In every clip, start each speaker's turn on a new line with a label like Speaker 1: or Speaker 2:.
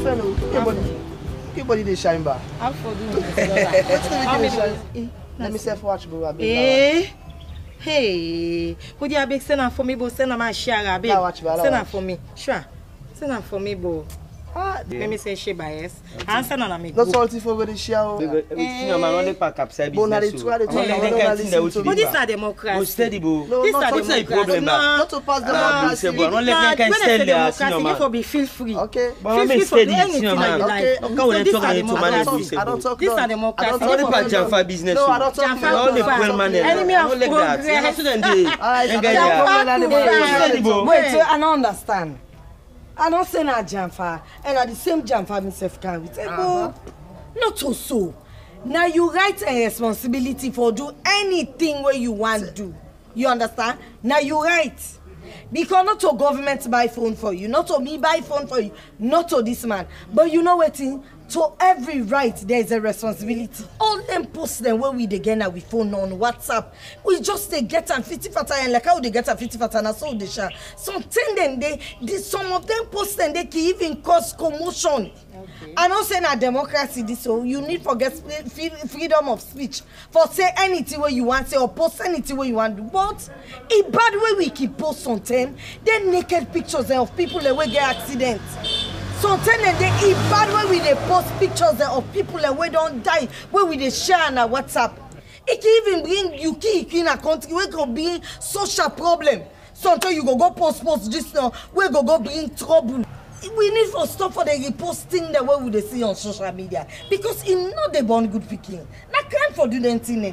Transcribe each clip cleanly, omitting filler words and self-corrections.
Speaker 1: Everybody they shine back.
Speaker 2: How for do
Speaker 1: Let me self-watch, bro.
Speaker 2: Hey, would you have send for me, bo? Send my share, babe. Send for me, sure. Send for me, bo. Let me say she bias. Answer on me.
Speaker 1: Not salty for the show.
Speaker 3: But
Speaker 2: this is not democracy.
Speaker 3: This is
Speaker 1: democracy. Not to pass democracy.
Speaker 2: You for be feel free.
Speaker 1: Okay.
Speaker 2: Feel free for anything you like.
Speaker 1: I don't talk.
Speaker 2: This is democracy.
Speaker 3: No, I don't talk.
Speaker 2: Enemy of progress.
Speaker 4: Wait, I don't understand. I don't say na Jamfa, and at the same Jamfa myself can with not so. Now you write a responsibility for do anything where you want to do. You understand? Now you write. Because not to government buy phone for you, not to me buy phone for you, not to this man. But you know what? To every right, there is a responsibility. All them posts them where we again now we phone on WhatsApp. We just they get and 50 fata and like how they get and 50 fata and so they share. Something then they some of them posts and they can even cause commotion. Okay. I don't say na democracy this so you need to get freedom of speech for say anything where you want say or post anything where you want to do. But in bad way we keep post something, then naked pictures of people that will get accidents. Sometimes they bad way we they post pictures of people that we don't die where we they share on our WhatsApp. It can even bring you in a country where could be social problem. Sometimes you go post this now we go bring trouble. We need to stop for the reposting the way we they see on social media because it's not the born good picking. Not crime for doing anything.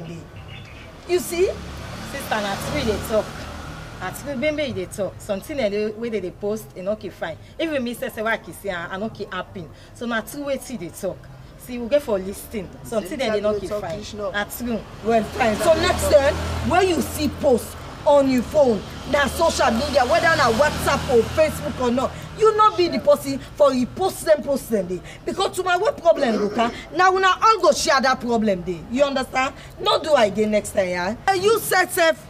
Speaker 4: You see?
Speaker 2: Sister, that's really talk. At remember they talk something where they post and okay fine. Even me say what I see and okay happen. So now two way see they talk. See we get for listing. Something they not fine. That's true.
Speaker 4: Well fine. So next time when you see posts on your phone, na social media, whether on WhatsApp or Facebook or not, you not be the person for repost them day. Because to my what problem look now we all go share that problem day. You understand? Not do again next time, yeah. You said self.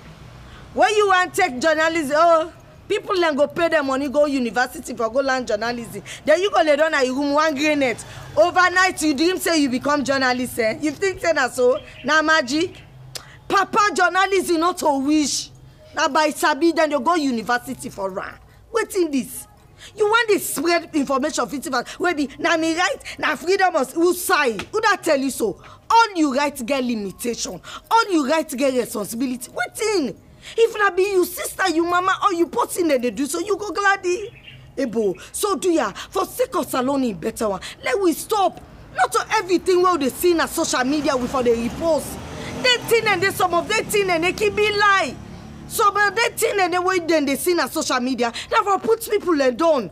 Speaker 4: When you want to take journalism, people then go pay their money, go university for go learn journalism. Then you go lay down a room 1 grenade. Overnight, you dream say you become journalist. Eh? You think say that so? Now magic. Papa journalism not to wish. Now by Sabi, then you go university for run. What's in this? You want to spread information 50 where be now me right now freedom of who side who that tell you so? All you right get limitation, all you right get responsibility. What's in? If not be you sister, you mama, or you put in there they do so, you go gladdy. Ebo. So do ya for sake of Saloni better one. Let we stop. Not to everything where they see na social media before they repost. They think and they some of they think and they keep be lie. So but they think and the way then they see na social media, therefore puts people down.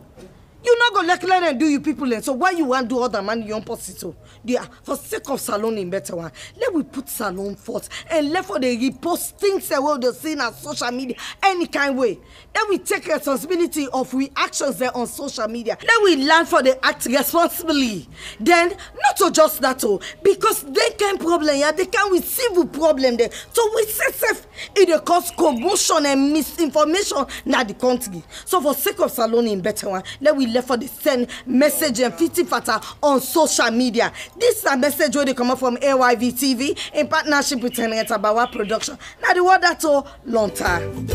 Speaker 4: You not go let them do you people so why you want do other man you don't post it so? Yeah, for sake of Salon in better one. Let we put Salon forth and let for the repost things that will they see on social media any kind way. Then we take responsibility of we actions there on social media. Then we learn for the act responsibly. Then not to just that all because they can problem yeah they can with civil problem there. So we say safe it cause commotion and misinformation na the country. So for sake of Salon in better one, let we left for the send message and 50 fata on social media. This is a message where they come up from AYV TV in partnership with Henrietta Bawa Production. Now the word that's all long time.